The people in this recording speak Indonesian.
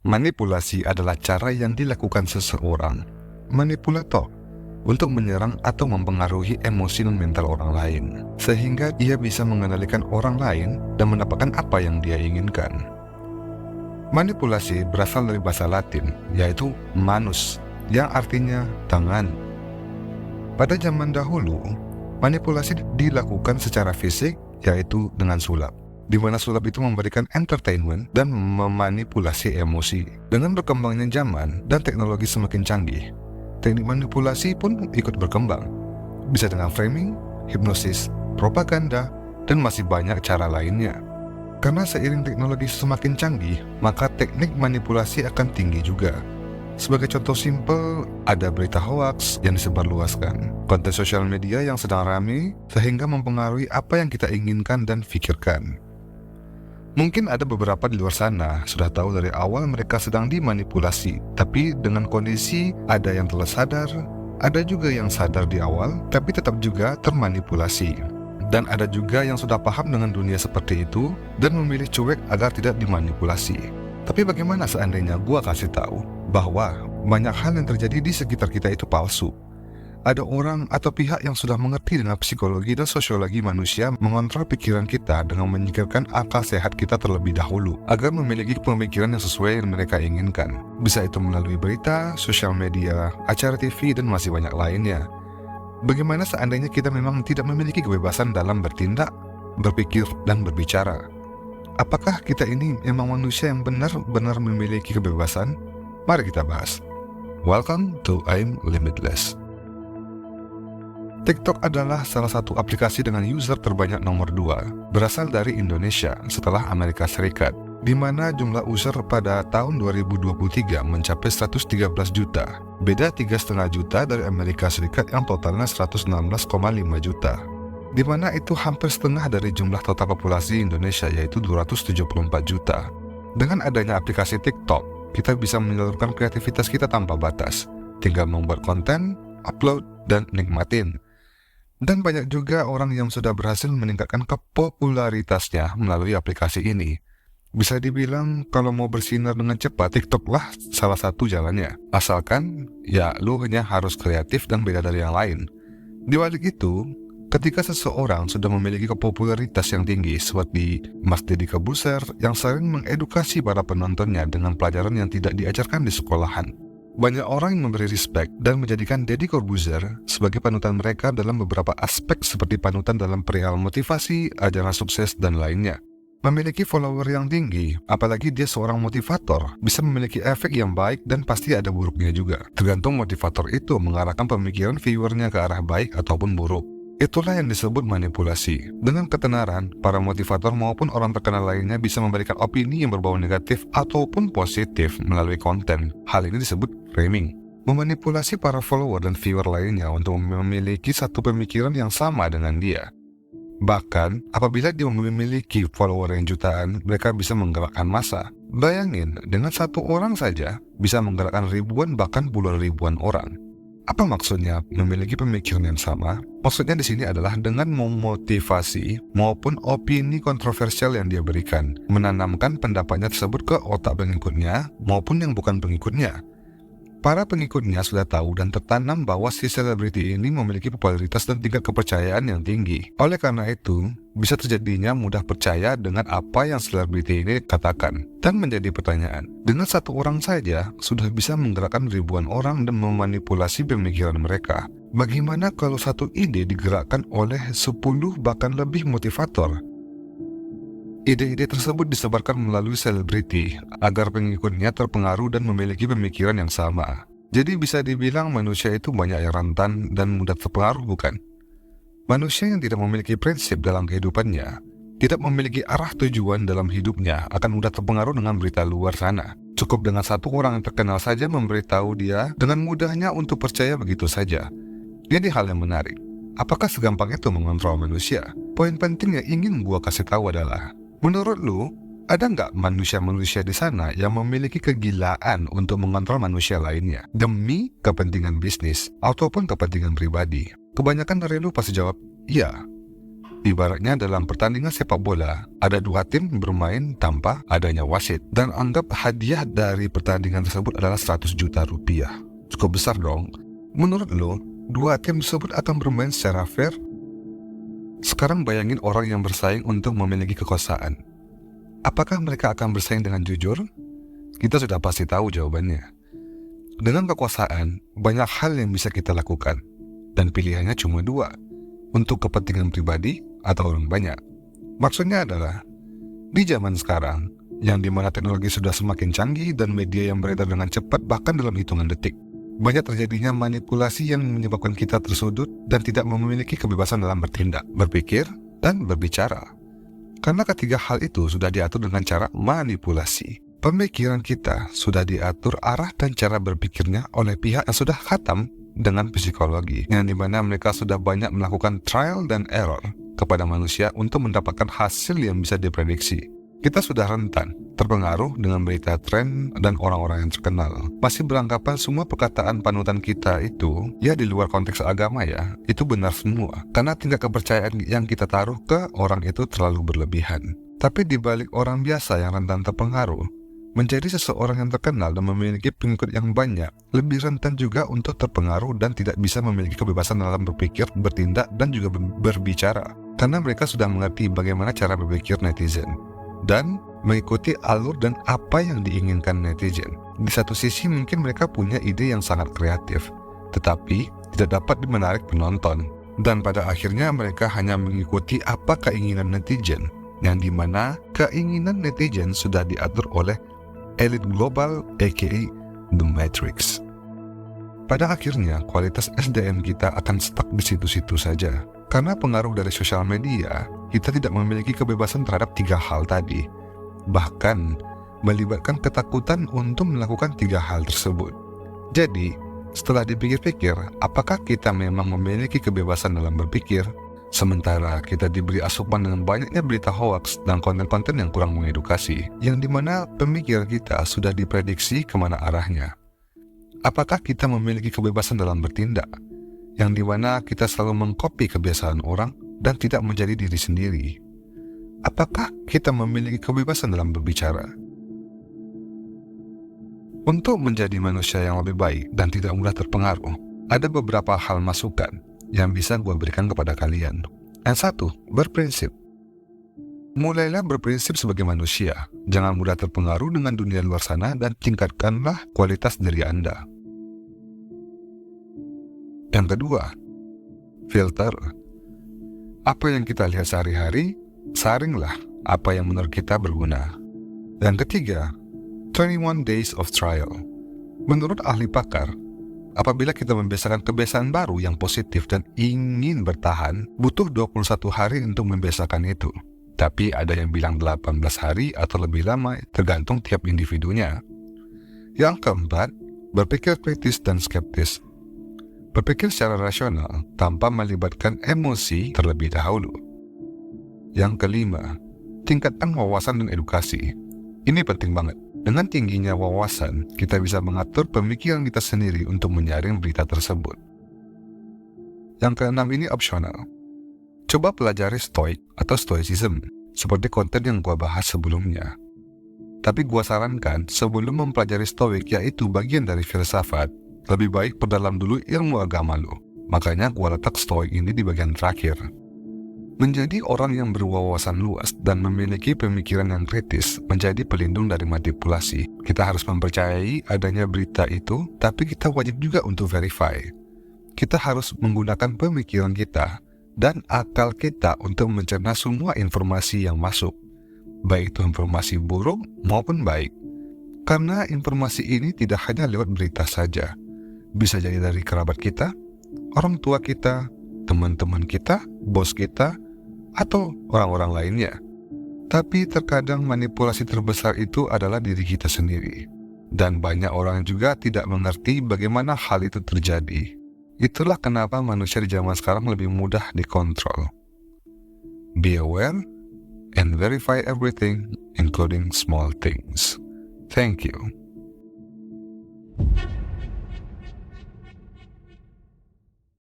Manipulasi adalah cara yang dilakukan seseorang, manipulator, untuk menyerang atau mempengaruhi emosi dan mental orang lain, sehingga ia bisa mengendalikan orang lain dan mendapatkan apa yang dia inginkan. Manipulasi berasal dari bahasa Latin, yaitu manus, yang artinya tangan. Pada zaman dahulu, manipulasi dilakukan secara fisik, yaitu dengan sulap, di mana sulap itu memberikan entertainment dan memanipulasi emosi. Dengan berkembangnya zaman dan teknologi semakin canggih, teknik manipulasi pun ikut berkembang. Bisa dengan framing, hipnosis, propaganda, dan masih banyak cara lainnya. Karena seiring teknologi semakin canggih, maka teknik manipulasi akan tinggi juga. Sebagai contoh simpel, ada berita hoaks yang disebarluaskan, konten sosial media yang sedang ramai sehingga mempengaruhi apa yang kita inginkan dan pikirkan. Mungkin ada beberapa di luar sana sudah tahu dari awal mereka sedang dimanipulasi, tapi dengan kondisi ada yang telah sadar, ada juga yang sadar di awal, tapi tetap juga termanipulasi. Dan ada juga yang sudah paham dengan dunia seperti itu dan memilih cuek agar tidak dimanipulasi. Tapi bagaimana seandainya gua kasih tahu bahwa banyak hal yang terjadi di sekitar kita itu palsu? Ada orang atau pihak yang sudah mengerti dengan psikologi dan sosiologi manusia mengontrol pikiran kita dengan menyingkirkan akal sehat kita terlebih dahulu agar memiliki pemikiran yang sesuai yang mereka inginkan. Bisa itu melalui berita, sosial media, acara TV, dan masih banyak lainnya. Bagaimana seandainya kita memang tidak memiliki kebebasan dalam bertindak, berpikir, dan berbicara? Apakah kita ini memang manusia yang benar-benar memiliki kebebasan? Mari kita bahas. Welcome to I'm Limitless. TikTok adalah salah satu aplikasi dengan user terbanyak nomor 2, berasal dari Indonesia setelah Amerika Serikat, di mana jumlah user pada tahun 2023 mencapai 113 juta, beda 3,5 juta dari Amerika Serikat yang totalnya 116,5 juta, di mana itu hampir setengah dari jumlah total populasi Indonesia, yaitu 274 juta. Dengan adanya aplikasi TikTok, kita bisa menyalurkan kreativitas kita tanpa batas, tinggal membuat konten, upload, dan nikmatin. Dan banyak juga orang yang sudah berhasil meningkatkan kepopularitasnya melalui aplikasi ini. Bisa dibilang kalau mau bersinar dengan cepat, TikTok lah salah satu jalannya. Asalkan, ya lu hanya harus kreatif dan beda dari yang lain. Di balik itu, ketika seseorang sudah memiliki kepopularitas yang tinggi, seperti Mas Deddy Corbuzier yang sering mengedukasi para penontonnya dengan pelajaran yang tidak diajarkan di sekolahan. Banyak orang yang memberi respect dan menjadikan Deddy Corbuzier sebagai panutan mereka dalam beberapa aspek seperti panutan dalam perihal motivasi, ajaran sukses, dan lainnya. Memiliki follower yang tinggi, apalagi dia seorang motivator, bisa memiliki efek yang baik dan pasti ada buruknya juga. Tergantung motivator itu mengarahkan pemikiran viewernya ke arah baik ataupun buruk. Itulah yang disebut manipulasi. Dengan ketenaran, para motivator maupun orang terkenal lainnya bisa memberikan opini yang berbau negatif ataupun positif melalui konten. Hal ini disebut framing. Memanipulasi para follower dan viewer lainnya untuk memiliki satu pemikiran yang sama dengan dia. Bahkan, apabila dia memiliki follower yang jutaan, mereka bisa menggerakkan massa. Bayangin, dengan satu orang saja bisa menggerakkan ribuan bahkan puluhan ribuan orang. Apa maksudnya memiliki pemikiran yang sama? Maksudnya di sini adalah dengan memotivasi maupun opini kontroversial yang dia berikan, menanamkan pendapatnya tersebut ke otak pengikutnya maupun yang bukan pengikutnya. Para pengikutnya sudah tahu dan tertanam bahwa si selebriti ini memiliki popularitas dan tingkat kepercayaan yang tinggi. Oleh karena itu, bisa terjadinya mudah percaya dengan apa yang selebriti ini katakan. Dan menjadi pertanyaan, dengan satu orang saja sudah bisa menggerakkan ribuan orang dan memanipulasi pemikiran mereka. Bagaimana kalau satu ide digerakkan oleh 10 bahkan lebih motivator? Ide-ide tersebut disebarkan melalui selebriti agar pengikutnya terpengaruh dan memiliki pemikiran yang sama. Jadi bisa dibilang manusia itu banyak yang rentan dan mudah terpengaruh, bukan? Manusia yang tidak memiliki prinsip dalam kehidupannya, tidak memiliki arah tujuan dalam hidupnya, akan mudah terpengaruh dengan berita luar sana. Cukup dengan satu orang yang terkenal saja memberitahu dia dengan mudahnya untuk percaya begitu saja. Jadi hal yang menarik, apakah segampang itu mengontrol manusia? Poin penting yang ingin gua kasih tahu adalah, menurut lu, ada nggak manusia-manusia di sana yang memiliki kegilaan untuk mengontrol manusia lainnya demi kepentingan bisnis ataupun kepentingan pribadi? Kebanyakan dari lu pasti jawab, iya. Ibaratnya dalam pertandingan sepak bola, ada dua tim bermain tanpa adanya wasit. Dan anggap hadiah dari pertandingan tersebut adalah 100 juta rupiah. Cukup besar dong. Menurut lo, dua tim tersebut akan bermain secara fair? Sekarang bayangin orang yang bersaing untuk memiliki kekuasaan. Apakah mereka akan bersaing dengan jujur? Kita sudah pasti tahu jawabannya. Dengan kekuasaan, banyak hal yang bisa kita lakukan. Dan pilihannya cuma dua. Untuk kepentingan pribadi atau orang banyak. Maksudnya adalah, di zaman sekarang, yang dimana teknologi sudah semakin canggih dan media yang beredar dengan cepat bahkan dalam hitungan detik, banyak terjadinya manipulasi yang menyebabkan kita tersudut dan tidak memiliki kebebasan dalam bertindak, berpikir, dan berbicara. Karena ketiga hal itu sudah diatur dengan cara manipulasi. Pemikiran kita sudah diatur arah dan cara berpikirnya oleh pihak yang sudah khatam dengan psikologi, yang dimana mereka sudah banyak melakukan trial dan error kepada manusia untuk mendapatkan hasil yang bisa diprediksi. Kita sudah rentan terpengaruh dengan berita tren dan orang-orang yang terkenal. Masih beranggapan semua perkataan panutan kita itu, ya di luar konteks agama ya, itu benar semua. Karena tingkat kepercayaan yang kita taruh ke orang itu terlalu berlebihan. Tapi di balik orang biasa yang rentan terpengaruh, menjadi seseorang yang terkenal dan memiliki pengikut yang banyak, lebih rentan juga untuk terpengaruh dan tidak bisa memiliki kebebasan dalam berpikir, bertindak, dan juga berbicara. Karena mereka sudah mengerti bagaimana cara berpikir netizen dan mengikuti alur dan apa yang diinginkan netizen. Di satu sisi mungkin mereka punya ide yang sangat kreatif, tetapi tidak dapat menarik penonton. Dan pada akhirnya mereka hanya mengikuti apa keinginan netizen, yang dimana keinginan netizen sudah diatur oleh elit global aka The Matrix. Pada akhirnya kualitas SDM kita akan stuck di situ-situ saja. Karena pengaruh dari sosial media, kita tidak memiliki kebebasan terhadap tiga hal tadi. Bahkan melibatkan ketakutan untuk melakukan tiga hal tersebut. Jadi, setelah dipikir-pikir, apakah kita memang memiliki kebebasan dalam berpikir? Sementara kita diberi asupan dengan banyaknya berita hoaks dan konten-konten yang kurang mengedukasi, yang dimana pemikiran kita sudah diprediksi kemana arahnya. Apakah kita memiliki kebebasan dalam bertindak, yang dimana kita selalu mengkopi kebiasaan orang dan tidak menjadi diri sendiri? Apakah kita memiliki kebebasan dalam berbicara? Untuk menjadi manusia yang lebih baik dan tidak mudah terpengaruh, ada beberapa hal masukan yang bisa gue berikan kepada kalian. Yang satu, berprinsip. Mulailah berprinsip sebagai manusia. Jangan mudah terpengaruh dengan dunia luar sana dan tingkatkanlah kualitas diri Anda. Yang kedua, filter. Apa yang kita lihat sehari-hari, saringlah apa yang menurut kita berguna. Yang ketiga, 21 days of trial. Menurut ahli pakar, apabila kita membiasakan kebiasaan baru yang positif dan ingin bertahan, butuh 21 hari untuk membiasakan itu. Tapi ada yang bilang 18 hari atau lebih lama, tergantung tiap individunya. Yang keempat, berpikir kritis dan skeptis. Berpikir secara rasional tanpa melibatkan emosi terlebih dahulu. Yang kelima, tingkatkan wawasan dan edukasi. Ini penting banget. Dengan tingginya wawasan, kita bisa mengatur pemikiran kita sendiri untuk menyaring berita tersebut. Yang keenam ini opsional. Coba pelajari Stoik atau Stoicism, seperti konten yang gua bahas sebelumnya. Tapi gua sarankan, sebelum mempelajari Stoik, yaitu bagian dari filsafat, lebih baik perdalam dulu ilmu agama lu. Makanya gua letak Stoik ini di bagian terakhir. Menjadi orang yang berwawasan luas dan memiliki pemikiran yang kritis menjadi pelindung dari manipulasi. Kita harus mempercayai adanya berita itu, tapi kita wajib juga untuk verify. Kita harus menggunakan pemikiran kita dan akal kita untuk mencerna semua informasi yang masuk, baik itu informasi buruk maupun baik. Karena informasi ini tidak hanya lewat berita saja, bisa jadi dari kerabat kita, orang tua kita, teman-teman kita, bos kita, atau orang-orang lainnya. Tapi terkadang manipulasi terbesar itu adalah diri kita sendiri. Dan banyak orang juga tidak mengerti bagaimana hal itu terjadi. Itulah kenapa manusia di zaman sekarang lebih mudah dikontrol. Be aware and verify everything, including small things. Thank you.